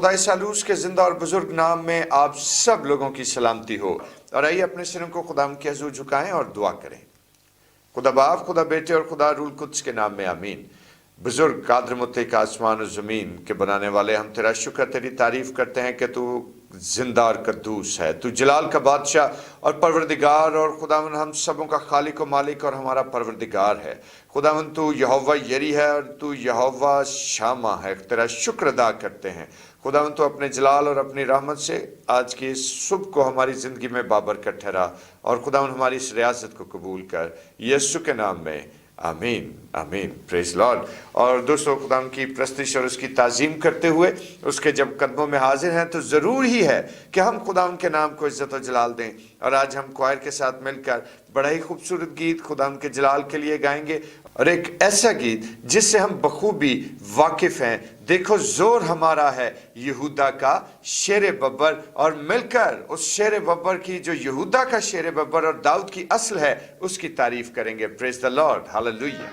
खुदाई सालूस के जिंदा और बुजुर्ग नाम में आप सब लोगों की सलामती हो। और आइए अपने सिरों को खुदा के हुजूर झुकाएं और दुआ करें। खुदा बाप, खुदा बेटे और खुदा रूल कुद्स के नाम में आमीन। बुजुर्ग कादर मुत्तक आसमान और ज़मीन के बनाने वाले, हम तेरा शुक्र, तेरी तारीफ़ करते हैं कि तू जिंदा और कद्दूस है, तू जलाल का बादशाह और परवरदिगार और खुदावन हम सबों का खालिक और मालिक और हमारा परवरदिगार है। खुदावन तू यहोवा यरी है और तू यहोवा शामा है। तेरा शुक्र अदा करते हैं खुदावन, तो अपने जलाल और अपनी रहमत से आज की इस सुबह को हमारी ज़िंदगी में बाबरकत ठहरा और खुदावन हमारी इस रियासत को कबूल कर, यीशु के नाम में आमीन आमीन। Praise Lord. और दोस्तों, खुदा की प्रस्तिश और उसकी ताज़ीम करते हुए उसके जब कदमों में हाजिर हैं तो ज़रूर ही है कि हम खुदा के नाम को इज़्ज़त और जलाल दें। और आज हम क्वायर के साथ मिलकर बड़ा ही खूबसूरत गीत खुदा के जलाल के लिए गाएंगे, और एक ऐसा गीत जिससे हम बखूबी वाकिफ़ हैं। देखो जोर हमारा है यहूदा का शेर बब्बर, और मिलकर उस शेर बब्बर की, जो यहूदा का शेर बब्बर और दाऊद की असल है, उसकी तारीफ करेंगे। Praise the Lord, hallelujah.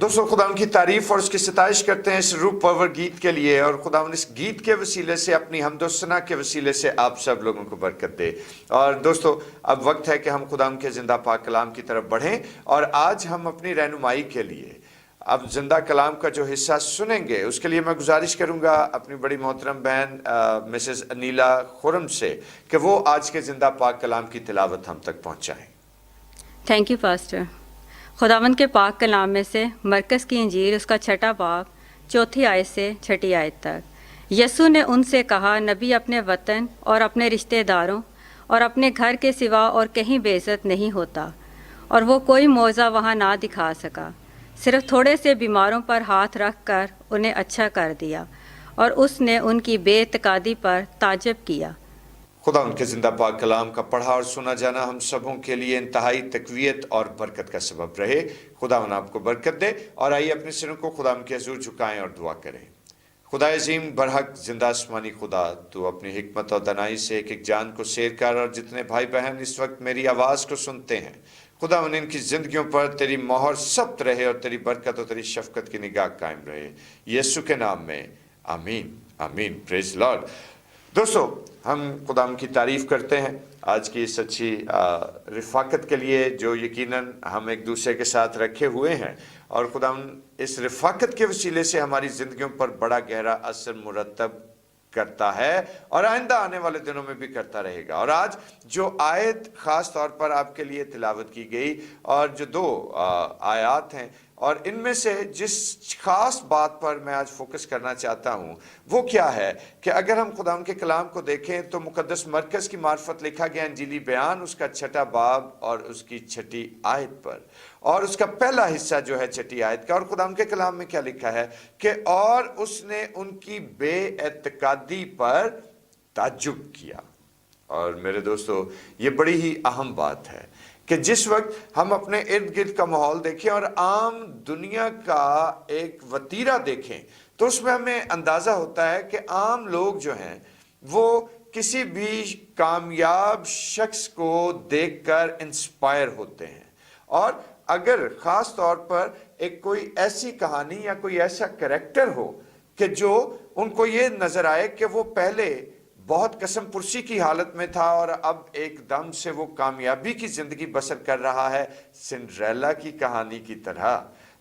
दोस्तों, खुदा उनकी तारीफ और उसकी सताइश करते हैं इस रूप पावर गीत के लिए, और खुदा इस गीत के वसीले से, अपनी हमदोसना के वसीले से आप सब लोगों को बरकत दे। और दोस्तों, अब वक्त है कि हम खुदा के जिंदा पाक कलाम की तरफ बढ़ें, और आज हम अपनी रहनुमाई के लिए اب زندہ کلام کا جو حصہ سنیں گے اس کے لیے میں گزارش کروں گا اپنی بڑی محترم بہن مسز انیلا خرم سے کہ وہ آج کے زندہ پاک کلام کی تلاوت ہم تک پہنچائیں۔ Thank you pastor. خداوند کے پاک کلام میں سے مرکز کی انجیل اس کا 6 باب 4 آیت سے 6 آیت تک۔ یسوع نے ان سے کہا، نبی اپنے وطن اور اپنے رشتہ داروں اور اپنے گھر کے سوا اور کہیں بے عزت نہیں ہوتا، اور وہ کوئی معجزہ وہاں نہ دکھا سکا، صرف تھوڑے سے بیماروں پر ہاتھ رکھ کر انہیں اچھا کر دیا، اور اس نے ان کی بے اعتقادی پر تعجب کیا۔ خدا ان کے زندہ پاک کلام کا پڑھا اور سنا جانا ہم سبوں کے لیے انتہائی تقویت اور برکت کا سبب رہے۔ خدا ان آپ کو برکت دے، اور آئیے اپنے سروں کو خدا کے حضور جھکائیں اور دعا کریں۔ خدا عظیم برحق زندہ آسمانی خدا، تو اپنی حکمت اور دانائی سے ایک ایک جان کو سیر کر، اور جتنے بھائی بہن اس وقت میری آواز کو سنتے ہیں خدا ان کی زندگیوں پر تیری مہر ثبت رہے، اور تیری برکت اور تیری شفقت کی نگاہ قائم رہے، یسوع کے نام میں آمین آمین۔ پریز لارڈ۔ دوستو، ہم خدا کی تعریف کرتے ہیں آج کی اس اچھی رفاقت کے لیے جو یقیناً ہم ایک دوسرے کے ساتھ رکھے ہوئے ہیں، اور خدا اس رفاقت کے وسیلے سے ہماری زندگیوں پر بڑا گہرا اثر مرتب کرتا ہے، اور آئندہ آنے والے دنوں میں بھی کرتا رہے گا۔ اور آج جو آیت خاص طور پر آپ کے لیے تلاوت کی گئی، اور جو 2 آیات ہیں، اور ان میں سے جس خاص بات پر میں آج فوکس کرنا چاہتا ہوں وہ کیا ہے کہ اگر ہم خدا کے کلام کو دیکھیں تو مقدس مرکز کی معرفت لکھا گیا انجیلی بیان اس کا 6 باب اور اس کی 6 آیت پر، اور اس کا پہلا حصہ جو ہے 6 آیت کا، اور خدا کے کلام میں کیا لکھا ہے کہ اور اس نے ان کی بے اعتقادی پر تعجب کیا۔ اور میرے دوستو، یہ بڑی ہی اہم بات ہے کہ جس وقت ہم اپنے ارد گرد کا ماحول دیکھیں اور عام دنیا کا ایک وتیرہ دیکھیں تو اس میں ہمیں اندازہ ہوتا ہے کہ عام لوگ جو ہیں وہ کسی بھی کامیاب شخص کو دیکھ کر انسپائر ہوتے ہیں، اور اگر خاص طور پر ایک کوئی ایسی کہانی یا کوئی ایسا کریکٹر ہو کہ جو ان کو یہ نظر آئے کہ وہ پہلے بہت قسم پرسی کی حالت میں تھا اور اب ایک دم سے وہ کامیابی کی زندگی بسر کر رہا ہے، سنڈریلا کی کہانی کی طرح،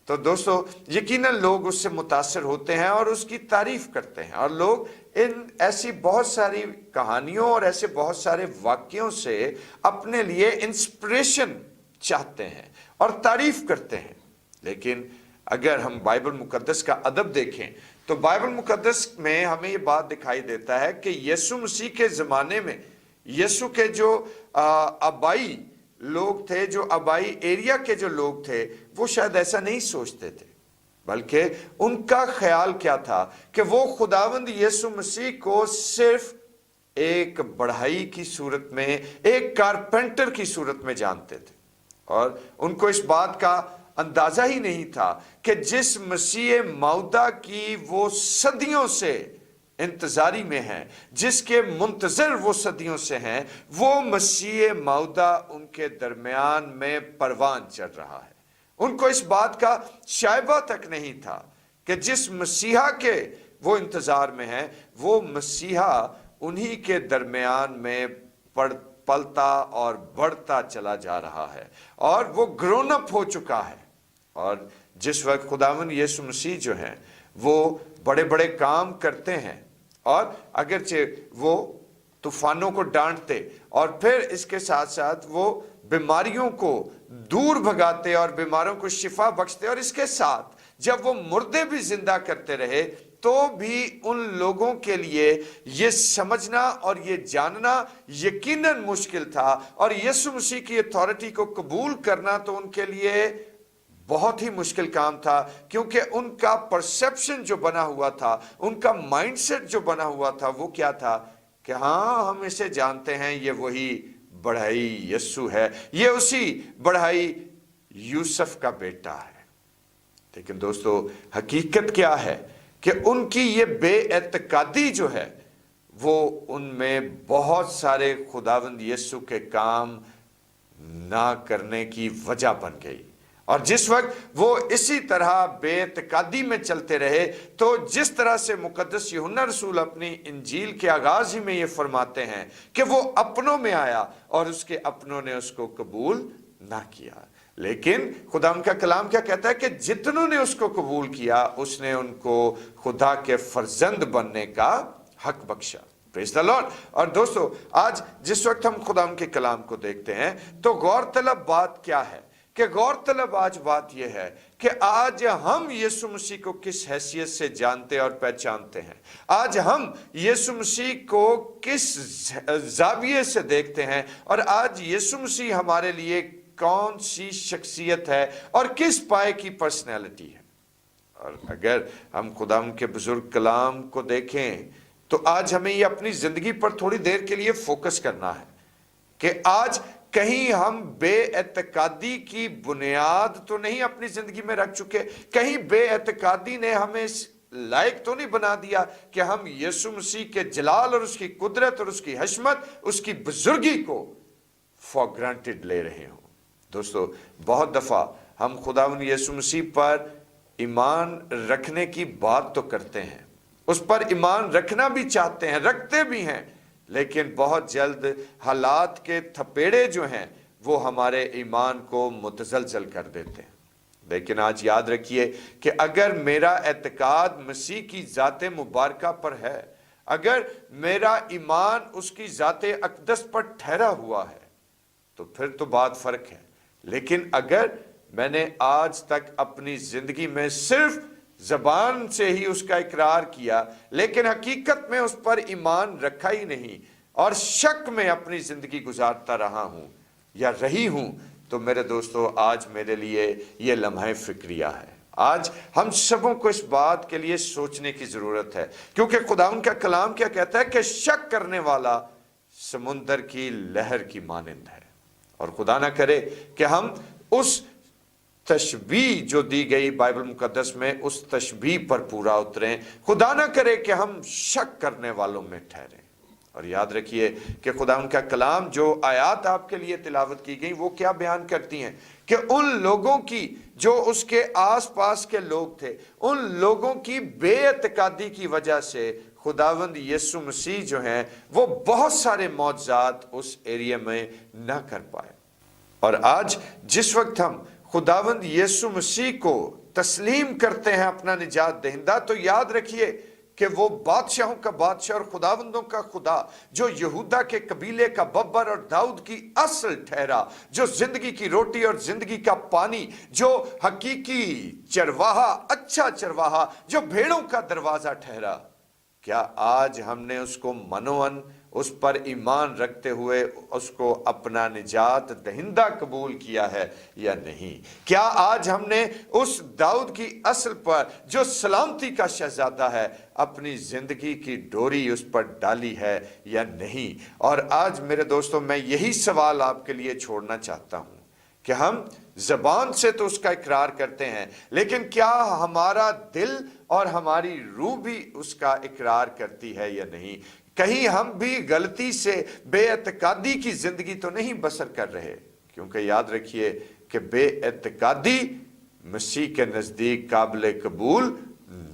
تو دوستو یقیناً لوگ اس سے متاثر ہوتے ہیں اور اس کی تعریف کرتے ہیں، اور لوگ ان ایسی بہت ساری کہانیوں اور ایسے بہت سارے واقعوں سے اپنے لیے انسپریشن چاہتے ہیں اور تعریف کرتے ہیں۔ لیکن اگر ہم بائبل مقدس کا ادب دیکھیں تو بائبل مقدس میں ہمیں یہ بات دکھائی دیتا ہے کہ یسوع مسیح کے زمانے میں یسوع کے جو آبائی لوگ تھے، جو آبائی ایریا کے جو لوگ تھے، وہ شاید ایسا نہیں سوچتے تھے، بلکہ ان کا خیال کیا تھا کہ وہ خداوند یسوع مسیح کو صرف ایک بڑھائی کی صورت میں، ایک کارپینٹر کی صورت میں جانتے تھے، اور ان کو اس بات کا اندازہ ہی نہیں تھا کہ جس مسیح موعودہ کی وہ صدیوں سے انتظاری میں ہیں، جس کے منتظر وہ صدیوں سے ہیں، وہ مسیح موعودہ ان کے درمیان میں پروان چڑھ رہا ہے۔ ان کو اس بات کا شائبہ تک نہیں تھا کہ جس مسیحا کے وہ انتظار میں ہیں، وہ مسیحا انہی کے درمیان میں پلتا اور بڑھتا چلا جا رہا ہے، اور وہ گرون اپ ہو چکا ہے۔ اور جس وقت خداوند یسوع مسیح جو ہیں وہ بڑے بڑے کام کرتے ہیں، اور اگرچہ وہ طوفانوں کو ڈانٹتے اور پھر اس کے ساتھ ساتھ وہ بیماریوں کو دور بھگاتے اور بیماروں کو شفا بخشتے، اور اس کے ساتھ جب وہ مردے بھی زندہ کرتے رہے تو بھی ان لوگوں کے لیے یہ سمجھنا اور یہ جاننا یقیناً مشکل تھا، اور یسوع مسیح کی اتھارٹی کو قبول کرنا تو ان کے لیے بہت ہی مشکل کام تھا، کیونکہ ان کا پرسیپشن جو بنا ہوا تھا، ان کا مائنڈ سیٹ جو بنا ہوا تھا، وہ کیا تھا کہ ہاں ہم اسے جانتے ہیں، یہ وہی بڑھائی یسوع ہے، یہ اسی بڑھائی یوسف کا بیٹا ہے۔ لیکن دوستو حقیقت کیا ہے کہ ان کی یہ بے اعتقادی جو ہے وہ ان میں بہت سارے خداوند یسوع کے کام نہ کرنے کی وجہ بن گئی، اور جس وقت وہ اسی طرح بے اعتقادی میں چلتے رہے تو جس طرح سے مقدس یوحنا رسول اپنی انجیل کے آغاز ہی میں یہ فرماتے ہیں کہ وہ اپنوں میں آیا اور اس کے اپنوں نے اس کو قبول نہ کیا، लेकिन खुदा का कलाम क्या कहता है कि जितनों ने उसको कबूल किया उसने उनको खुदा के फर्जंद बनने का हक बख्शा। Praise the Lord. और दोस्तों, आज जिस वक्त हम खुदा के कलाम को देखते हैं तो गौरतलब बात क्या है कि गौरतलब आज बात यह है कि आज हम यीशु मसीह को किस हैसियत से जानते और पहचानते हैं। आज हम यीशु मसीह को किस जाविये से देखते हैं और आज यीशु मसीह हमारे लिए कौन सी शख्सियत है और किस पाए की पर्सनैलिटी है। और अगर हम खुदा के बुजुर्ग कलाम को देखें तो आज हमें ये अपनी जिंदगी पर थोड़ी देर के लिए फोकस करना है कि आज कहीं हम बेएतकादी की बुनियाद तो नहीं अपनी जिंदगी में रख चुके, कहीं बेएतकादी ने हमें लायक तो नहीं बना दिया कि हम यीशु मसीह के जलाल और उसकी कुदरत और उसकी हशमत, उसकी बुजुर्गी को फॉर ग्रांटेड ले रहे हो। दोस्तों, बहुत दफा हम खुदावंद यीशु मसीह पर ईमान रखने की बात तो करते हैं, उस पर ईमान रखना भी चाहते हैं, रखते भी हैं, लेकिन बहुत जल्द हालात के थपेड़े जो हैं वो हमारे ईमान को मुतजलजल कर देते हैं। लेकिन आज याद रखिए कि अगर मेरा एतकाद मसीह की ज़ाते मुबारका पर है, अगर मेरा ईमान उसकी ज़ाते अक़दस पर ठहरा हुआ है तो फिर तो बात फ़र्क है। लेकिन अगर मैंने आज तक अपनी ज़िंदगी में सिर्फ ज़बान से ही उसका इकरार किया लेकिन हकीकत में उस पर ईमान रखा ही नहीं और शक में अपनी ज़िंदगी गुजारता रहा हूँ या रही हूँ, तो मेरे दोस्तों, आज मेरे लिए ये लम्हा फिक्रिया है। आज हम सबों को इस बात के लिए सोचने की ज़रूरत है, क्योंकि खुदावंद का कलाम क्या कहता है कि शक करने वाला समुंदर की लहर की मानिंद है। और खुदा ना करे कि हम उस तशबीह जो दी गई बाइबल मुकद्दस में उस तशबीह पर पूरा उतरें। खुदा ना करे कि हम शक करने वालों में ठहरें। और याद रखिए कि खुदा उनका कलाम जो आयात आपके लिए तिलावत की गई वो क्या बयान करती हैं कि उन लोगों की जो उसके आसपास के लोग थे, उन लोगों की बेअतकादी की वजह से खुदावंद यीशु मसीह जो हैं वो बहुत सारे मौजज़ात उस एरिया में ना कर पाए। और आज जिस वक्त हम खुदावंद यीशु मसीह को तस्लीम करते हैं अपना निजात दहिंदा, तो याद रखिए कि वो बादशाहों का बादशाह और खुदावंदों का खुदा जो यहूदा के कबीले का बब्बर और दाऊद की असल ठहरा, जो जिंदगी की रोटी और जिंदगी का पानी, जो हकीकी चरवाहा, अच्छा चरवाहा, जो भेड़ों का दरवाजा ठहरा, क्या आज हमने उसको मनोअन उस पर ईमान रखते हुए उसको अपना निजात दहिंदा कबूल किया है या नहीं? क्या आज हमने उस दाऊद की असल पर जो सलामती का शहजादा है अपनी जिंदगी की डोरी उस पर डाली है या नहीं? और आज मेरे दोस्तों, मैं यही सवाल आपके लिए छोड़ना चाहता हूं कि हम जबान से तो उसका इकरार करते हैं, लेकिन क्या हमारा दिल और हमारी रूह भी उसका इकरार करती है या नहीं? कहीं हम भी गलती से बेएतकादी की जिंदगी तो नहीं बसर कर रहे? क्योंकि याद रखिए कि बेएतकादी मसीह के नजदीक काबिल कबूल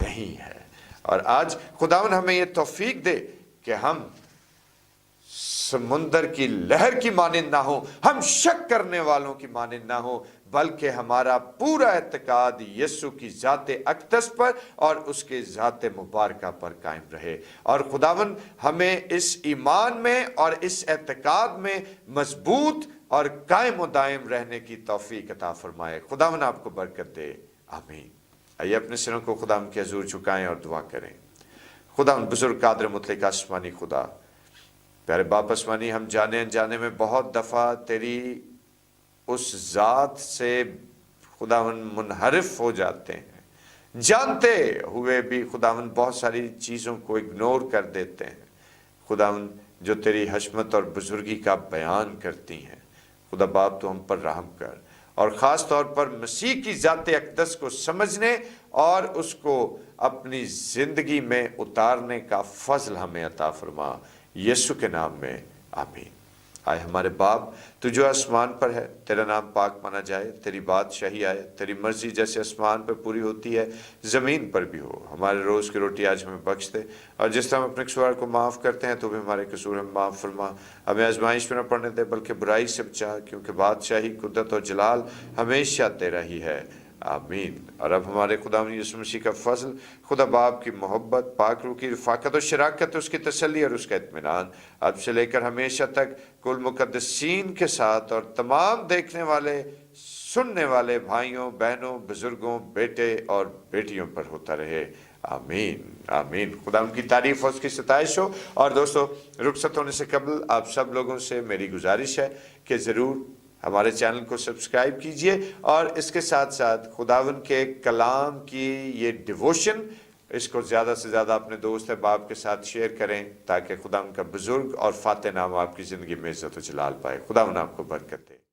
नहीं है। और आज खुदावन हमें यह तौफीक दे कि हम समुंदर की लहर की मानिंद ना हो, हम शक करने वालों की मानिंद ना हो, बल्कि हमारा पूरा एतकाद यीशु की ज़ाते अक़दस पर और उसके ज़ाते मुबारका पर कायम रहे। और खुदावन हमें इस ईमान में और इस एतकाद में मजबूत और कायम व दायम रहने की तौफीक अता फरमाए। खुदावन आपको बरकत दे, आमीन। आइए अपने सिरों को खुदावन के हुज़ूर झुकाएं और दुआ करें। खुदावन बुजुर्ग कादिर मुतलक आसमानी खुदा, प्यारे बाप आसमानी, हम जाने अनजाने में बहुत दफ़ा तेरी उस ज़ात से खुदावन मुनहरिफ हो जाते हैं, जानते हुए भी खुदावन बहुत सारी चीज़ों को इग्नोर कर देते हैं खुदावन जो तेरी हशमत और बुजुर्गी का बयान करती हैं। खुदा बाप तो हम पर रहम कर और ख़ास तौर पर मसीह की ज़ाते अक़दस को समझने और उसको अपनी ज़िंदगी में उतारने का फ़ज़ल हमें अता फरमा, यीशु के नाम में, आमीन। آئے ہمارے باپ تو جو آسمان پر ہے، تیرا نام پاک مانا جائے، تیری بادشاہی آئے، تیری مرضی جیسے آسمان پر پوری ہوتی ہے زمین پر بھی ہو۔ ہمارے روز کی روٹی آج ہمیں بخش دے، اور جس طرح ہم اپنے قصور کو معاف کرتے ہیں تو بھی ہمارے قصور ہمیں معاف فرما۔ ہمیں آزمائش میں نہ پڑنے دے بلکہ برائی سے بچا، کیونکہ بادشاہی، قدرت اور جلال ہمیشہ تیرا ہی ہے، آمین۔ اور اب ہمارے خداوند یسوع مسیح کا فضل، خدا باپ کی محبت، پاک روح کی رفاقت اور شراکت، اس کی تسلی اور اس کا اطمینان اب سے لے کر ہمیشہ تک کل مقدسین کے ساتھ اور تمام دیکھنے والے سننے والے بھائیوں، بہنوں، بزرگوں، بیٹے اور بیٹیوں پر ہوتا رہے، آمین آمین۔ خدا ان کی تعریف اور اس کی ستائش ہو۔ اور دوستو، رخصت ہونے سے قبل آپ سب لوگوں سے میری گزارش ہے کہ ضرور ہمارے چینل کو سبسکرائب کیجئے، اور اس کے ساتھ ساتھ خداوند کے کلام کی یہ ڈیووشن، اس کو زیادہ سے زیادہ اپنے دوست احباب کے ساتھ شیئر کریں، تاکہ خداوند کا بزرگ اور فاتح نام آپ کی زندگی میں عزت و جلال پائے۔ خداوند آپ کو برکت دے۔